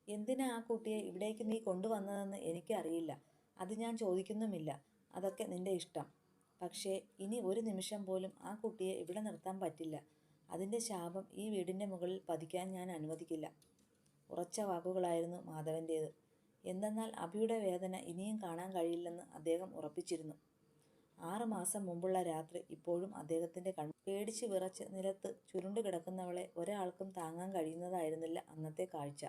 എന്തിനാ ആ കുട്ടിയെ ഇവിടേക്ക് നീ കൊണ്ടുവന്നതെന്ന് എനിക്കറിയില്ല. അത് ഞാൻ ചോദിക്കുന്നുമില്ല. അതൊക്കെ നിന്റെ ഇഷ്ടം. പക്ഷേ ഇനി ഒരു നിമിഷം പോലും ആ കുട്ടിയെ ഇവിടെ നിർത്താൻ പറ്റില്ല. അതിൻ്റെ ശാപം ഈ വീടിൻ്റെ മുകളിൽ പതിക്കാൻ ഞാൻ അനുവദിക്കില്ല. ഉറച്ച വാക്കുകളായിരുന്നു മാധവൻ്റേത്. എന്തെന്നാൽ അഭിയുടെ വേദന ഇനിയും കാണാൻ കഴിയില്ലെന്ന് അദ്ദേഹം ഉറപ്പിച്ചിരുന്നു. 6 മാസം മുമ്പുള്ള രാത്രി ഇപ്പോഴും അദ്ദേഹത്തിൻ്റെ പേടിച്ച് വിറച്ച് നിലത്ത് ചുരുണ്ടു കിടക്കുന്നവളെ ഒരാൾക്കും താങ്ങാൻ കഴിയുന്നതായിരുന്നില്ല അന്നത്തെ കാഴ്ച.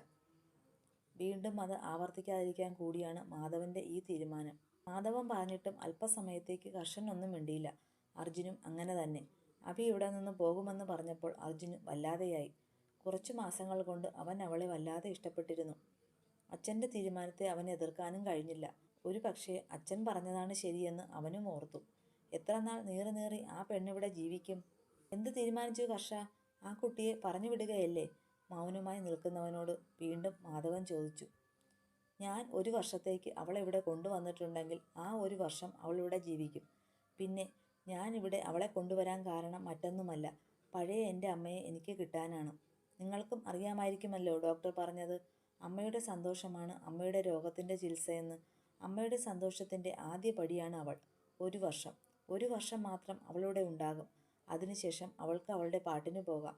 വീണ്ടും അത് ആവർത്തിക്കാതിരിക്കാൻ കൂടിയാണ് മാധവന്റെ ഈ തീരുമാനം. മാധവൻ പറഞ്ഞിട്ടും അല്പസമയത്തേക്ക് കർഷൻ ഒന്നും മിണ്ടിയില്ല. അർജുനും അങ്ങനെ തന്നെ. അഭി ഇവിടെ നിന്ന് പോകുമെന്ന് പറഞ്ഞപ്പോൾ അർജുന് വല്ലാതെയായി. കുറച്ചു മാസങ്ങൾ കൊണ്ട് അവൻ അവളെ വല്ലാതെ ഇഷ്ടപ്പെട്ടിരുന്നു. അച്ഛൻ്റെ തീരുമാനത്തെ അവന് എതിർക്കാനും കഴിഞ്ഞില്ല. ഒരു പക്ഷേ അച്ഛൻ പറഞ്ഞതാണ് ശരിയെന്ന് അവനും ഓർത്തു. എത്ര നാൾ നീറി നീറി ആ പെണ്ണിവിടെ ജീവിക്കും? എന്ത് തീരുമാനിച്ചു കർഷ? ആ കുട്ടിയെ പറഞ്ഞു വിടുകയല്ലേ? മൗനമായി നിൽക്കുന്നവനോട് വീണ്ടും മാധവൻ ചോദിച്ചു. ഞാൻ 1 വർഷത്തേക്ക് അവളെ ഇവിടെ കൊണ്ടുവന്നിട്ടുണ്ടെങ്കിൽ ആ 1 വർഷം അവളിവിടെ ജീവിക്കും. പിന്നെ ഞാനിവിടെ അവളെ കൊണ്ടുവരാൻ കാരണം മറ്റൊന്നുമല്ല, പഴയ എൻ്റെ അമ്മയെ എനിക്ക് കിട്ടാനാണ്. നിങ്ങൾക്കും അറിയാമായിരിക്കുമല്ലോ ഡോക്ടർ പറഞ്ഞത്. അമ്മയുടെ സന്തോഷമാണ് അമ്മയുടെ രോഗത്തിൻ്റെ ചികിത്സയെന്ന്. അമ്മയുടെ സന്തോഷത്തിൻ്റെ ആദ്യ പടിയാണ് അവൾ. 1 വർഷം. 1 വർഷം മാത്രം അവളിവിടെ ഉണ്ടാകും. അതിനുശേഷം അവൾക്ക് അവളുടെ പാട്ടിന് പോകാം.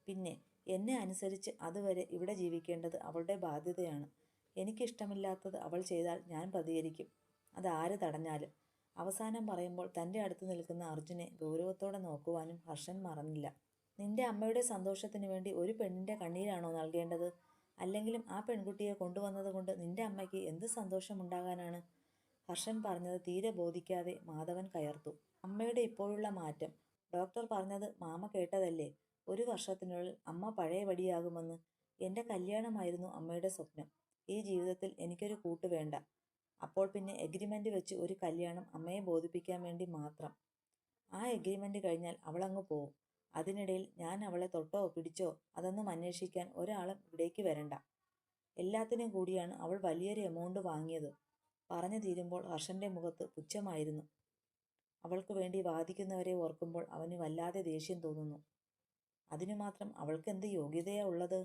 പിന്നെ എന്നെ അനുസരിച്ച് അതുവരെ ഇവിടെ ജീവിക്കേണ്ടത് അവളുടെ ബാധ്യതയാണ്. എനിക്കിഷ്ടമില്ലാത്തത് അവൾ ചെയ്താൽ ഞാൻ പ്രതികരിക്കും. അതാര് തടഞ്ഞാലും. അവസാനം പറയുമ്പോൾ തൻ്റെ അടുത്ത് നിൽക്കുന്ന അർജുനെ ഗൗരവത്തോടെ നോക്കുവാനും ഹർഷൻ മറന്നില്ല. നിന്റെ അമ്മയുടെ സന്തോഷത്തിനു വേണ്ടി ഒരു പെണ്ണിൻ്റെ കണ്ണീരാണോ നൽകേണ്ടത്? അല്ലെങ്കിലും ആ പെൺകുട്ടിയെ കൊണ്ടുവന്നത് കൊണ്ട് നിന്റെ അമ്മയ്ക്ക് എന്ത് സന്തോഷമുണ്ടാകാനാണ്? ഹർഷൻ പറഞ്ഞത് തീരെ ബോധിക്കാതെ മാധവൻ കയർത്തു. അമ്മയുടെ ഇപ്പോഴുള്ള മാറ്റം. ഡോക്ടർ പറഞ്ഞത് മാമ കേട്ടതല്ലേ? 1 വർഷത്തിനുള്ളിൽ അമ്മ പഴയപടിയാകുമെന്ന്. എൻ്റെ കല്യാണമായിരുന്നു അമ്മയുടെ സ്വപ്നം. ഈ ജീവിതത്തിൽ എനിക്കൊരു കൂട്ട് വേണ്ട. അപ്പോൾ പിന്നെ എഗ്രിമെൻ്റ് വെച്ച് ഒരു കല്യാണം അമ്മയെ ബോധിപ്പിക്കാൻ വേണ്ടി മാത്രം. ആ എഗ്രിമെൻ്റ് കഴിഞ്ഞാൽ അവളങ്ങ് പോവും. അതിനിടയിൽ ഞാൻ അവളെ തൊട്ടോ പിടിച്ചോ അതൊന്നും അന്വേഷിക്കാൻ ഒരാളും ഇവിടേക്ക് വരണ്ട. എല്ലാത്തിനും കൂടിയാണ് അവൾ വലിയൊരു എമൗണ്ട് വാങ്ങിയത്. പറഞ്ഞു തീരുമ്പോൾ ഹർഷൻ്റെ മുഖത്ത് പുച്ഛമായിരുന്നു. അവൾക്ക് വേണ്ടി വാദിക്കുന്നവരെ ഓർക്കുമ്പോൾ അവന് വല്ലാതെ ദേഷ്യം തോന്നുന്നു. അതിനു മാത്രം അവൾക്കെന്ത് യോഗ്യതയാ ഉള്ളത്?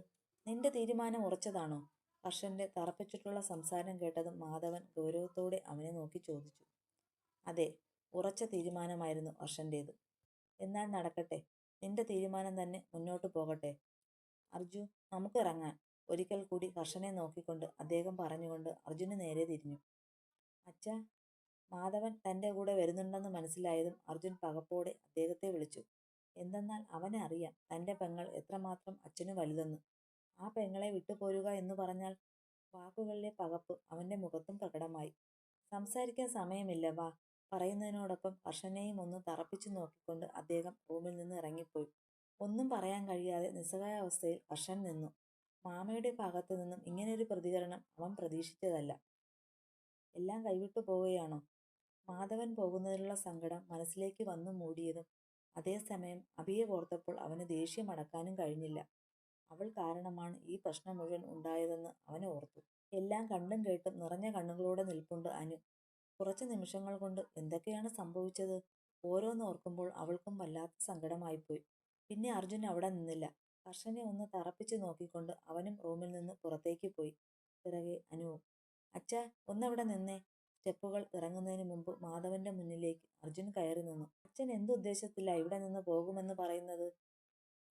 നിന്റെ തീരുമാനം ഉറച്ചതാണോ? ഹർഷന്റെ തറപ്പിച്ചിട്ടുള്ള സംസാരം കേട്ടതും മാധവൻ ഗൗരവത്തോടെ അവനെ നോക്കി ചോദിച്ചു. അതെ, ഉറച്ച തീരുമാനമായിരുന്നു ഹർഷൻ്റേത്. എന്നാൽ നടക്കട്ടെ. നിന്റെ തീരുമാനം തന്നെ മുന്നോട്ട് പോകട്ടെ. അർജു, നമുക്കിറങ്ങാൻ. ഒരിക്കൽ കൂടി ഹർഷനെ നോക്കിക്കൊണ്ട് അദ്ദേഹം പറഞ്ഞുകൊണ്ട് അർജുന് നേരെ തിരിഞ്ഞു. അച്ഛാ. മാധവൻ തൻ്റെ കൂടെ വരുന്നുണ്ടെന്ന് മനസ്സിലായതും അർജുൻ പകപ്പോടെ അദ്ദേഹത്തെ വിളിച്ചു. എന്തെന്നാൽ അവനറിയാം തൻ്റെ പെങ്ങൾ എത്രമാത്രം അച്ഛനു വലുതെന്ന്. ആ പെങ്ങളെ വിട്ടുപോരുക എന്ന് പറഞ്ഞാൽ വാക്കുകളിലെ പകപ്പ് അവൻ്റെ മുഖത്തും പ്രകടമായി. സംസാരിക്കാൻ സമയമില്ല, വാ. പറയുന്നതിനോടൊപ്പം ഹർഷനെയും ഒന്ന് തറപ്പിച്ചു നോക്കിക്കൊണ്ട് അദ്ദേഹം റൂമിൽ നിന്ന് ഇറങ്ങിപ്പോയി. ഒന്നും പറയാൻ കഴിയാതെ നിസ്സഹായാവസ്ഥയിൽ ഹർഷൻ നിന്നു. മാമയുടെ ഭാഗത്തു നിന്നും ഇങ്ങനെയൊരു പ്രതികരണം അവൻ പ്രതീക്ഷിച്ചതല്ല. എല്ലാം കൈവിട്ടു പോവുകയാണോ? മാധവൻ പോകുന്നതിലുള്ള സങ്കടം മനസ്സിലേക്ക് വന്നു മൂടിയതും അതേസമയം അഭിയെ ഓർത്തപ്പോൾ അവന് ദേഷ്യം അടക്കാനും കഴിഞ്ഞില്ല. അവൾ കാരണമാണ് ഈ പ്രശ്നം മുഴുവൻ ഉണ്ടായതെന്ന് അവൻ ഓർത്തു. എല്ലാം കണ്ടും കേട്ടും നിറഞ്ഞ കണ്ണുകളോടെ നിൽപ്പുണ്ട് അനു. കുറച്ചു നിമിഷങ്ങൾ കൊണ്ട് എന്തൊക്കെയാണ് സംഭവിച്ചത്? ഓരോന്നോർക്കുമ്പോൾ അവൾക്കും വല്ലാത്ത സങ്കടമായിപ്പോയി. പിന്നെ അർജുൻ അവിടെ നിന്നില്ല. ഹർഷനെ ഒന്ന് തറപ്പിച്ചു നോക്കിക്കൊണ്ട് അവനും റൂമിൽ നിന്ന് പുറത്തേക്ക് പോയി. പിറകെ അനുവും. അച്ഛാ, ഒന്നവിടെ നിന്നേ. സ്റ്റെപ്പുകൾ ഇറങ്ങുന്നതിന് മുമ്പ് മാധവന്റെ മുന്നിലേക്ക് അർജുൻ കയറി നിന്നു. അച്ഛൻ എന്തുദ്ദേശത്തിലാ ഇവിടെ നിന്ന് പോകുമെന്ന് പറയുന്നത്?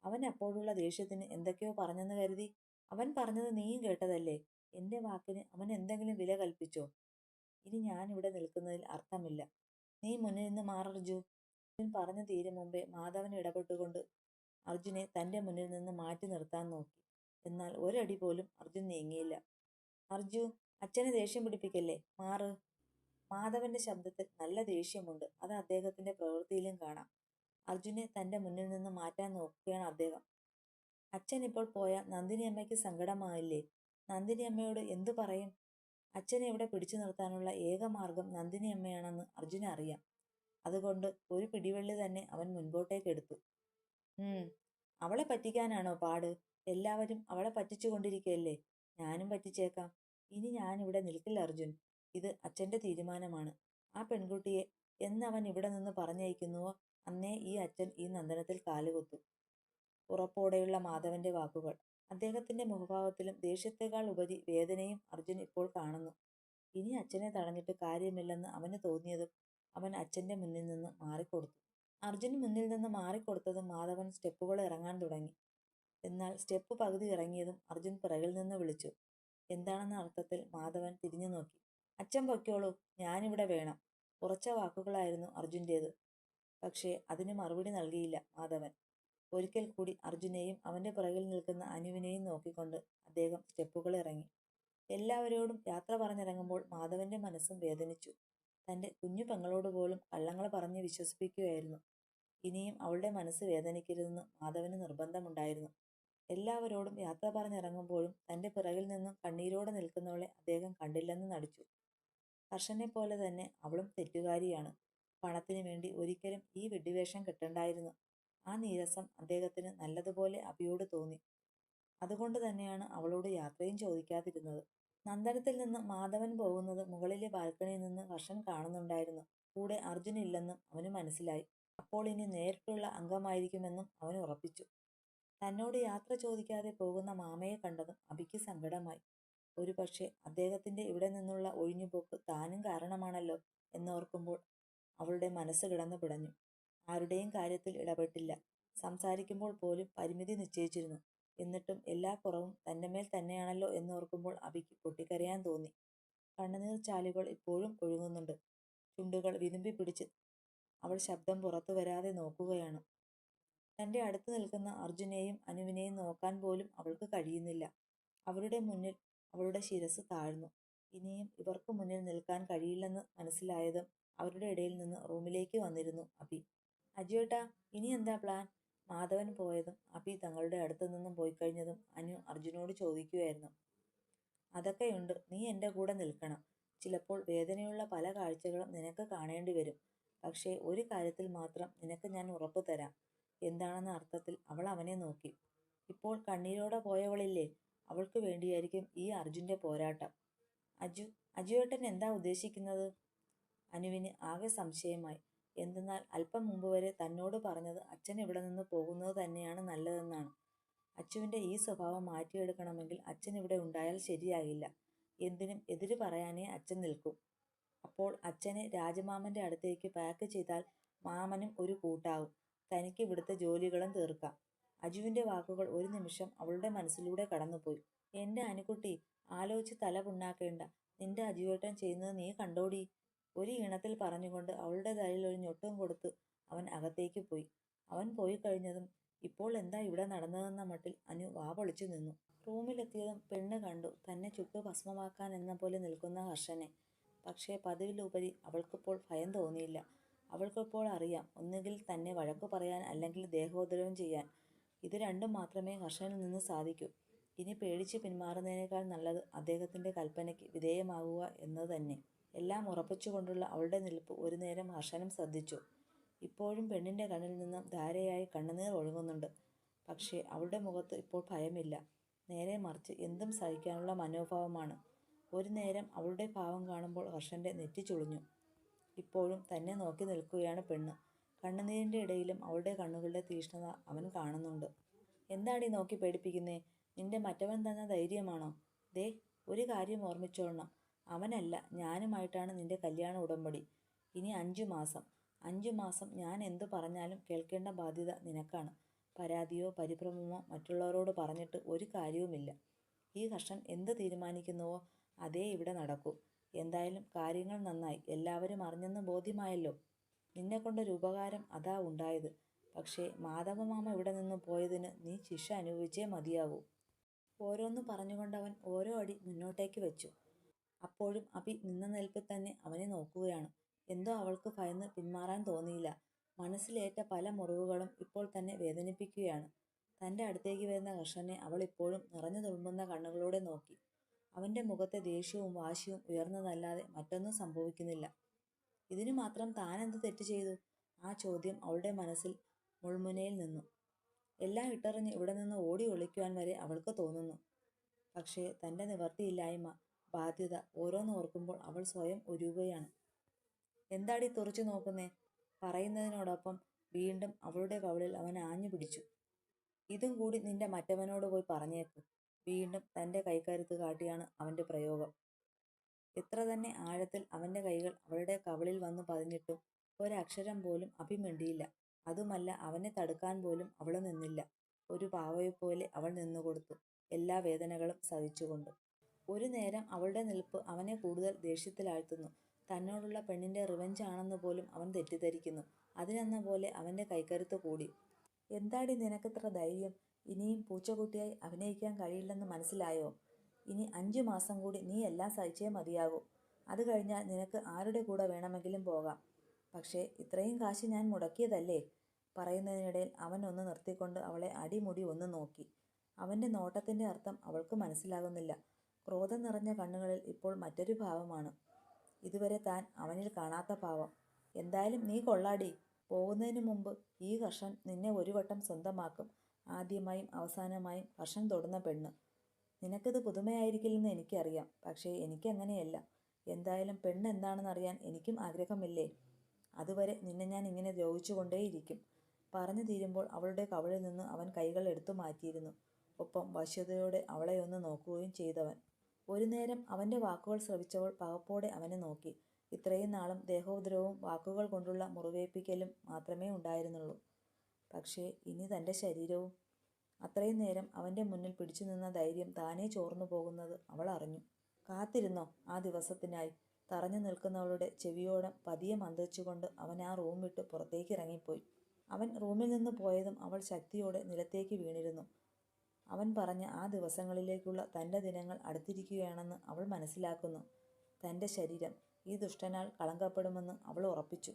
അവൻ അപ്പോഴുള്ള ദേഷ്യത്തിന് എന്തൊക്കെയോ പറഞ്ഞെന്ന് കരുതി. അവൻ പറഞ്ഞത് നീയും കേട്ടതല്ലേ? എൻ്റെ വാക്കിന് അവൻ എന്തെങ്കിലും വില കൽപ്പിച്ചോ? ഇനി ഞാനിവിടെ നിൽക്കുന്നതിൽ അർത്ഥമില്ല. നീ മുന്നിൽ നിന്ന് മാറർജു. അർജുൻ പറഞ്ഞു തീരും മുമ്പേ മാധവൻ ഇടപെട്ടുകൊണ്ട് അർജുനെ തൻ്റെ മുന്നിൽ നിന്ന് മാറ്റി നിർത്താൻ നോക്കി. എന്നാൽ ഒരടി പോലും അർജുൻ നീങ്ങിയില്ല. അർജു, അച്ഛനെ ദേഷ്യം പിടിപ്പിക്കല്ലേ, മാറ്. മാധവന്റെ ശബ്ദത്തിൽ നല്ല ദേഷ്യമുണ്ട്. അത് അദ്ദേഹത്തിന്റെ പ്രവൃത്തിയിലും കാണാം. അർജുനെ തൻ്റെ മുന്നിൽ നിന്ന് മാറ്റാൻ നോക്കുകയാണ് അദ്ദേഹം. അച്ഛൻ ഇപ്പോൾ പോയാൽ നന്ദിനി അമ്മയ്ക്ക് സങ്കടമായില്ലേ? നന്ദിനി അമ്മയോട് എന്തു പറയും? അച്ഛനെ ഇവിടെ പിടിച്ചു നിർത്താനുള്ള ഏക മാർഗം നന്ദിനി അമ്മയാണെന്ന് അർജുന അറിയാം. അതുകൊണ്ട് ഒരു പിടിവള്ളി തന്നെ അവൻ മുൻപോട്ടേക്കെടുത്തു. അവളെ പറ്റിക്കാനാണോ പാട്? എല്ലാവരും അവളെ പറ്റിച്ചു കൊണ്ടിരിക്കുകയല്ലേ. ഞാനും പറ്റിച്ചേക്കാം. ഇനി ഞാനിവിടെ നിൽക്കില്ല അർജുൻ. ഇത് അച്ഛൻ്റെ തീരുമാനമാണ്. ആ പെൺകുട്ടിയെ എന്നവൻ ഇവിടെ നിന്ന് പറഞ്ഞയക്കുന്നുവോ അന്നേ ഈ അച്ഛൻ ഈ നന്ദനത്തിൽ കാലുകുത്തും. ഉറപ്പോടെയുള്ള മാധവന്റെ വാക്കുകൾ. അദ്ദേഹത്തിന്റെ മുഖഭാവത്തിലും ദേഷ്യത്തെക്കാൾ ഉപരി വേദനയും അർജുൻ ഇപ്പോൾ കാണുന്നു. ഇനി അച്ഛനെ തടഞ്ഞിട്ട് കാര്യമില്ലെന്ന് അവന് തോന്നിയതും അവൻ അച്ഛന്റെ മുന്നിൽ നിന്ന് മാറിക്കൊടുത്തു. അർജുൻ മുന്നിൽ നിന്ന് മാറിക്കൊടുത്തതും മാധവൻ സ്റ്റെപ്പുകൾ ഇറങ്ങാൻ തുടങ്ങി. എന്നാൽ സ്റ്റെപ്പ് പകുതി ഇറങ്ങിയതും അർജുൻ പിറകിൽ നിന്ന് വിളിച്ചു. എന്താണെന്ന അർത്ഥത്തിൽ മാധവൻ തിരിഞ്ഞു നോക്കി. അച്ഛൻ പൊയ്ക്കോളൂ, ഞാനിവിടെ വേണം. ഉറച്ച വാക്കുകളായിരുന്നു അർജുൻ്റേത്. പക്ഷേ അതിന് മറുപടി നൽകിയില്ല മാധവൻ. ഒരിക്കൽ കൂടി അർജുനെയും അവന്റെ പിറകിൽ നിൽക്കുന്ന അനുവിനെയും നോക്കിക്കൊണ്ട് അദ്ദേഹം സ്റ്റെപ്പുകൾ ഇറങ്ങി. എല്ലാവരോടും യാത്ര പറഞ്ഞിറങ്ങുമ്പോൾ മാധവന്റെ മനസ്സും വേദനിച്ചു. തന്റെ കുഞ്ഞു പെങ്ങളോട് പോലും കള്ളങ്ങൾ പറഞ്ഞ് വിശ്വസിപ്പിക്കുകയായിരുന്നു. ഇനിയും അവളുടെ മനസ്സ് വേദനിക്കരുതെന്ന് മാധവന് നിർബന്ധമുണ്ടായിരുന്നു. എല്ലാവരോടും യാത്ര പറഞ്ഞിറങ്ങുമ്പോഴും തന്റെ പിറകിൽ നിന്നും കണ്ണീരോടെ നിൽക്കുന്നവളെ അദ്ദേഹം കണ്ടില്ലെന്ന് നടിച്ചു. ഹർഷനെപ്പോലെ തന്നെ അവളും തെറ്റുകാരിയാണ്. പണത്തിനു വേണ്ടി ഒരിക്കലും ഈ വെടിവേഷം കെട്ടണ്ടായിരുന്നു. ആ നീരസം അദ്ദേഹത്തിന് നല്ലതുപോലെ അഭിയോട് തോന്നി. അതുകൊണ്ട് തന്നെയാണ് അവളോട് യാത്രയും ചോദിക്കാതിരുന്നത്. നന്ദനത്തിൽ നിന്ന് മാധവൻ പോകുന്നത് മുകളിലെ ബാൽക്കണിയിൽ നിന്ന് ഹർഷൻ കാണുന്നുണ്ടായിരുന്നു. കൂടെ അർജുൻ ഇല്ലെന്നും അവന് മനസ്സിലായി. അപ്പോൾ ഇനി നേരിട്ടുള്ള അംഗമായിരിക്കുമെന്നും അവൻ ഉറപ്പിച്ചു. തന്നോട് യാത്ര ചോദിക്കാതെ പോകുന്ന മാമയെ കണ്ടതും അഭിക്ക് സങ്കടമായി. ഒരുപക്ഷെ അദ്ദേഹത്തിന്റെ ഇവിടെ നിന്നുള്ള ഒഴിഞ്ഞുപോക്ക് താനും കാരണമാണല്ലോ എന്നോർക്കുമ്പോൾ അവളുടെ മനസ്സ് കിടന്നു പിടഞ്ഞു. ആരുടെയും കാര്യത്തിൽ ഇടപെട്ടില്ല. സംസാരിക്കുമ്പോൾ പോലും പരിമിതി നിശ്ചയിച്ചിരുന്നു. എന്നിട്ടും എല്ലാ കുറവും തന്റെ മേൽ തന്നെയാണല്ലോ എന്നോർക്കുമ്പോൾ അഭിക്ക് പൊട്ടിക്കരയാൻ തോന്നി. കണ്ണുനീർ ചാലുകൾ ഇപ്പോഴും ഒഴുകുന്നുണ്ട്. ചുണ്ടുകൾ വിതുമ്പി പിടിച്ച് അവൾ ശബ്ദം പുറത്തു വരാതെ നോക്കുകയാണ്. തന്റെ അടുത്ത് നിൽക്കുന്ന അർജുനെയും അനുവിനെയും നോക്കാൻ പോലും അവൾക്ക് കഴിയുന്നില്ല. അവരുടെ മുന്നിൽ അവളുടെ ശിരസ് താഴ്ന്നു. ഇനിയും ഇവർക്ക് മുന്നിൽ നിൽക്കാൻ കഴിയില്ലെന്ന് മനസ്സിലായതും അവരുടെ ഇടയിൽ നിന്ന് റൂമിലേക്ക് വന്നിരുന്നു അഭി. അജുവേട്ടാ, ഇനി എന്താ പ്ലാൻ? മാധവൻ പോയതും അഭി തങ്ങളുടെ അടുത്തു നിന്നും പോയിക്കഴിഞ്ഞതും അനു അർജുനോട് ചോദിക്കുകയായിരുന്നു. അതൊക്കെയുണ്ട്, നീ എൻ്റെ കൂടെ നിൽക്കണം. ചിലപ്പോൾ വേദനയുള്ള പല കാഴ്ചകളും നിനക്ക് കാണേണ്ടി വരും. പക്ഷേ ഒരു കാര്യത്തിൽ മാത്രം നിനക്ക് ഞാൻ ഉറപ്പ് തരാം. എന്താണെന്ന അർത്ഥത്തിൽ അവൾ അവനെ നോക്കി. ഇപ്പോൾ കണ്ണീരോടെ പോയവളില്ലേ, അവൾക്ക് വേണ്ടിയായിരിക്കും ഈ അർജുന്റെ പോരാട്ടം. അജുവേട്ടൻ എന്താ ഉദ്ദേശിക്കുന്നത്? അനുവിന് ആകെ സംശയമായി. എന്തെന്നാൽ അല്പം മുമ്പ് വരെ തന്നോട് പറഞ്ഞത് അച്ഛൻ ഇവിടെ നിന്ന് പോകുന്നത് തന്നെയാണ് നല്ലതെന്നാണ്. അച്ചുവിന്റെ ഈ സ്വഭാവം മാറ്റിയെടുക്കണമെങ്കിൽ അച്ഛൻ ഇവിടെ ഉണ്ടായാൽ ശരിയാകില്ല. എന്തിനും എതിര് പറയാനേ അച്ഛൻ നിൽക്കൂ. അപ്പോൾ അച്ഛനെ രാജമാമന്റെ അടുത്തേക്ക് പാക്ക് ചെയ്താൽ മാമനും ഒരു കൂട്ടാവും. തനിക്ക് ഇവിടുത്തെ ജോലികളും തീർക്കാം. അജുവിന്റെ വാക്കുകൾ ഒരു നിമിഷം അവളുടെ മനസ്സിലൂടെ കടന്നുപോയി. എന്റെ അനുകുട്ടി, ആലോചിച്ച് തല പുണ്ണാക്കേണ്ട. നിന്റെ അജുവേട്ടൻ ചെയ്യുന്നത് നീ കണ്ടോടി. ഒരു ഈണത്തിൽ പറഞ്ഞുകൊണ്ട് അവളുടെ തലയിൽ ഒരു ഞൊട്ടും കൊടുത്ത് അവൻ അകത്തേക്ക് പോയി. അവൻ പോയി കഴിഞ്ഞതും ഇപ്പോൾ എന്താ ഇവിടെ നടന്നതെന്ന മട്ടിൽ അനു വാ പൊളിച്ചു നിന്നു. റൂമിലെത്തിയതും പെണ്ണ് കണ്ടു തന്നെ ചുട്ടു ഭസ്മമാക്കാൻ എന്ന പോലെ നിൽക്കുന്ന ഹർഷനെ. പക്ഷേ പതിവിലുപരി അവൾക്കിപ്പോൾ ഭയം തോന്നിയില്ല. അവൾക്കിപ്പോൾ അറിയാം, ഒന്നുകിൽ തന്നെ വഴക്കു പറയാൻ അല്ലെങ്കിൽ ദേഹോപദ്രവം ചെയ്യാൻ. ഇത് രണ്ടും മാത്രമേ ഹർഷനിൽ നിന്ന് സാധിക്കൂ. ഇനി പേടിച്ച് പിന്മാറുന്നതിനേക്കാൾ നല്ലത് അദ്ദേഹത്തിന്റെ കൽപ്പനയ്ക്ക് വിധേയമാകുക എന്നത് തന്നെ. എല്ലാം ഉറപ്പിച്ചുകൊണ്ടുള്ള അവളുടെ നിൽപ്പ് ഒരു നേരം ഹർഷനും ശ്രദ്ധിച്ചു. ഇപ്പോഴും പെണ്ണിന്റെ കണ്ണിൽ നിന്നും ധാരയായി കണ്ണുനീർ ഒഴുകുന്നുണ്ട്. പക്ഷേ അവളുടെ മുഖത്ത് ഇപ്പോൾ ഭയമില്ല. നേരെ മറിച്ച് എന്തും സഹിക്കാനുള്ള മനോഭാവമാണ്. ഒരു നേരം അവളുടെ ഭാവം കാണുമ്പോൾ ഹർഷന്റെ നെറ്റി ചുളിഞ്ഞു. ഇപ്പോഴും തന്നെ നോക്കി നിൽക്കുകയാണ് പെണ്ണ്. കണ്ണുനീരിന്റെ ഇടയിലും അവളുടെ കണ്ണുകളുടെ തീക്ഷ്ണത അവൻ കാണുന്നുണ്ട്. എന്താണീ നോക്കി പേടിപ്പിക്കുന്നേ? നിന്റെ മറ്റവൻ തന്ന ധൈര്യമാണോ? ദേ, ഒരു കാര്യം ഓർമ്മിച്ചോളണം. അവനല്ല, ഞാനുമായിട്ടാണ് നിന്റെ കല്യാണ ഉടമ്പടി. ഇനി 5 മാസം. 5 മാസം ഞാൻ എന്തു പറഞ്ഞാലും കേൾക്കേണ്ട ബാധ്യത നിനക്കാണ്. പരാതിയോ പരിഭ്രമമോ മറ്റുള്ളവരോട് പറഞ്ഞിട്ട് ഒരു കാര്യവുമില്ല. ഈ ഹർഷൻ എന്ത് തീരുമാനിക്കുന്നുവോ അതേ ഇവിടെ നടക്കൂ. എന്തായാലും കാര്യങ്ങൾ നന്നായി. എല്ലാവരും അറിഞ്ഞെന്ന് ബോധ്യമായല്ലോ. നിന്നെക്കൊണ്ടൊരു ഉപകാരം അതാ ഉണ്ടായത്. പക്ഷേ മാധവമാമ ഇവിടെ നിന്ന് പോയതിന് നീ ശിക്ഷ അനുഭവിച്ചേ മതിയാവൂ. ഓരോന്ന് പറഞ്ഞുകൊണ്ടവൻ ഓരോ അടി മുന്നോട്ടേക്ക് വെച്ചു. അപ്പോഴും അഭി നിന്ന നിൽപ്പിൽ തന്നെ അവനെ നോക്കുകയാണ്. എന്തോ അവൾക്ക് ഭയന്ന് പിന്മാറാൻ തോന്നിയില്ല. മനസ്സിലേറ്റ പല മുറിവുകളും ഇപ്പോൾ തന്നെ വേദനിപ്പിക്കുകയാണ്. തന്റെ അടുത്തേക്ക് വരുന്ന ഹർഷനെ അവൾ ഇപ്പോഴും നിറഞ്ഞു തുളുമ്പുന്ന കണ്ണുകളോടെ നോക്കി. അവന്റെ മുഖത്തെ ദേഷ്യവും വാശിയും ഉയർന്നതല്ലാതെ മറ്റൊന്നും സംഭവിക്കുന്നില്ല. ഇതിനു മാത്രം താനെന്ത് തെറ്റ് ചെയ്തു? ആ ചോദ്യം അവളുടെ മനസ്സിൽ മുൾമുനയിൽ നിന്നു. എല്ലാം ഇട്ടെറിഞ്ഞ് ഇവിടെ നിന്ന് ഓടി ഒളിക്കുവാൻ വരെ അവൾക്ക് തോന്നുന്നു. പക്ഷേ തന്റെ നിവർത്തിയില്ലായ്മ, ബാധ്യത ഓരോന്നോർക്കുമ്പോൾ അവൾ സ്വയം ഉരുകുകയാണ്. എന്താടി തുറച്ചു നോക്കുന്നേ? പറയുന്നതിനോടൊപ്പം വീണ്ടും അവളുടെ കവിളിൽ അവൻ ആഞ്ഞു പിടിച്ചു. ഇതും കൂടി നിന്റെ മറ്റവനോട് പോയി പറഞ്ഞേക്ക്. വീണ്ടും തന്റെ കൈക്കരുത്ത് കാട്ടിയാണ് അവന്റെ പ്രയോഗം. എത്ര തന്നെ ആഴത്തിൽ അവന്റെ കൈകൾ അവളുടെ കവിളിൽ വന്നു പതിഞ്ഞിട്ടും ഒരക്ഷരം പോലും അഭി മിണ്ടിയില്ല. അതുമല്ല, അവനെ തടുക്കാൻ പോലും അവൾ നിന്നില്ല. ഒരു പാവയെപ്പോലെ അവൾ നിന്നുകൊടുത്തു, എല്ലാ വേദനകളും സഹിച്ചുകൊണ്ട്. ഒരു നേരം അവളുടെ നിൽപ്പ് അവനെ കൂടുതൽ ദേഷ്യത്തിലാഴ്ത്തുന്നു. തന്നോടുള്ള പെണ്ണിന്റെ റിവഞ്ചാണെന്ന് പോലും അവൻ തെറ്റിദ്ധരിക്കുന്നു. അതിനെന്ന പോലെ അവന്റെ കൈക്കരുത്ത് കൂടി. എന്താടി നിനക്കിത്ര ധൈര്യം? ഇനിയും പൂച്ചക്കുട്ടിയായി അഭിനയിക്കാൻ കഴിയില്ലെന്ന് മനസ്സിലായോ? ഇനി 5 മാസം കൂടി നീ എല്ലാം സഹിച്ചേ മതിയാകൂ. അത് കഴിഞ്ഞാൽ നിനക്ക് ആരുടെ കൂടെ വേണമെങ്കിലും പോകാം. പക്ഷേ ഇത്രയും കാശ് ഞാൻ മുടക്കിയതല്ലേ? പറയുന്നതിനിടയിൽ അവൻ ഒന്ന് നിർത്തിക്കൊണ്ട് അവളെ അടിമുടി ഒന്ന് നോക്കി. അവന്റെ നോട്ടത്തിന്റെ അർത്ഥം അവൾക്ക് മനസ്സിലാകുന്നില്ല. ക്രോധം നിറഞ്ഞ കണ്ണുകളിൽ ഇപ്പോൾ മറ്റൊരു ഭാവമാണ്. ഇതുവരെ താൻ അവനിൽ കാണാത്ത ഭാവം. എന്തായാലും നീ കൊള്ളാടി. പോകുന്നതിന് മുമ്പ് ഈ കർഷൻ നിന്നെ ഒരു വട്ടം സ്വന്തമാക്കും. ആദ്യമായും അവസാനമായും കർഷൻ തൊടുന്ന പെണ്ണ്. നിനക്കിത് പുതുമയായിരിക്കില്ലെന്ന് എനിക്കറിയാം. പക്ഷേ എനിക്കങ്ങനെയല്ല. എന്തായാലും പെണ്ണ് എന്താണെന്നറിയാൻ എനിക്കും ആഗ്രഹമില്ലേ? അതുവരെ നിന്നെ ഞാൻ ഇങ്ങനെ ദ്രോഹിച്ചുകൊണ്ടേയിരിക്കും. പറഞ്ഞു തീരുമ്പോൾ അവളുടെ കവിളിൽ നിന്ന് അവൻ കൈകൾ എടുത്തു മാറ്റിയിരുന്നു. ഒപ്പം വശ്യതയോടെ അവളെ ഒന്ന് നോക്കുകയും ചെയ്തവൻ. ഒരു നേരം അവന്റെ വാക്കുകൾ ശ്രവിച്ചവൾ പകപ്പോടെ അവനെ നോക്കി. ഇത്രയും നാളും ദേഹോപദ്രവവും വാക്കുകൾ കൊണ്ടുള്ള മുറിവേൽപ്പിക്കലും മാത്രമേ ഉണ്ടായിരുന്നുള്ളൂ. പക്ഷേ ഇനി തന്റെ ശരീരവും. അത്രയും നേരം അവന്റെ മുന്നിൽ പിടിച്ചു നിന്ന ധൈര്യം താനേ ചോർന്നു പോകുന്നത് അവൾ അറിഞ്ഞു. കാത്തിരുന്നോ ആ ദിവസത്തിനായി? തറഞ്ഞു നിൽക്കുന്നവളുടെ ചെവിയോരം പതിയെ മന്ത്രിച്ചുകൊണ്ട് അവൻ ആ റൂം വിട്ട് പുറത്തേക്ക് ഇറങ്ങിപ്പോയി. അവൻ റൂമിൽ നിന്ന് പോയതും അവൾ ശക്തിയോടെ നിലത്തേക്ക് വീണിരുന്നു. അവൻ പറഞ്ഞ ആ ദിവസങ്ങളിലേക്കുള്ള തന്റെ ദിനങ്ങൾ അടുത്തിരിക്കുകയാണെന്ന് അവൾ മനസ്സിലാക്കുന്നു. തന്റെ ശരീരം ഈ ദുഷ്ടനാൽ കളങ്കപ്പെടുമെന്ന് അവൾ ഉറപ്പിച്ചു.